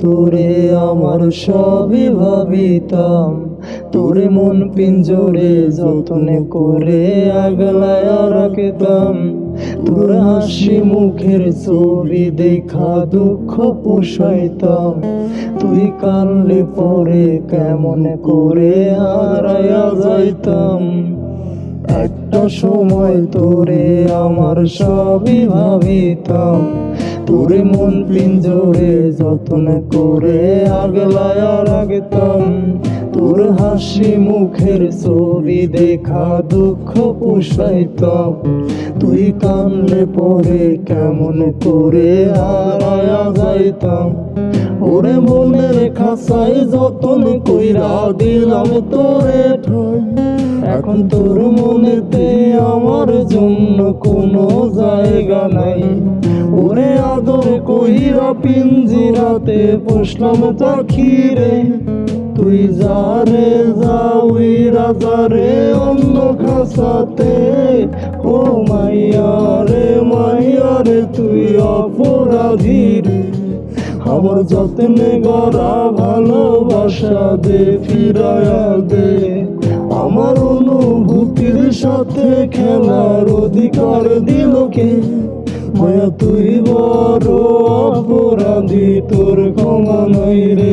তোরে আমার সবই ভাবিতাম, তোরে মন পিঞ্জরে যত্নে করে আগলায়া রাখতাম। তোর হাসি মুখের ছবি দেখা দুঃখ পোষাইতাম, তুই কানলে পরে কেমন করে হারায়া যাইতাম। একটা সময় তোরে আমার সবই ভাবিতাম, তোরে মন পিঞ্জরে যত্ন করে আগলায়া রাখতাম। তোর হাসি মুখের ছবি দেখা দুঃখ পোষাইতাম, তুই কানলে পরে কেমন করে হারায়া যাইতাম। ওরে মনের খাসাই যতন কইরা দিলাম তোরে ঠাই, এখন তোর মনেতে আমার জন্য কোনো জায়গা নাই। ওরে আদর কইরা পিঞ্জিরাতে পুষলাম পাখি রে, তুই যারে যাওই রাজারে অন্য খাসাতে। ও মাইয়ারে তুই অপরাধী রে, আমার যত্নে গড়া ভালোবাসা দে ফিরায়া দে। আমার অনুভূতির সাথে খেলার অধিকার দিল কে? মায়া তুই বড় অপরাধী, তোর ক্ষমা নাই রে।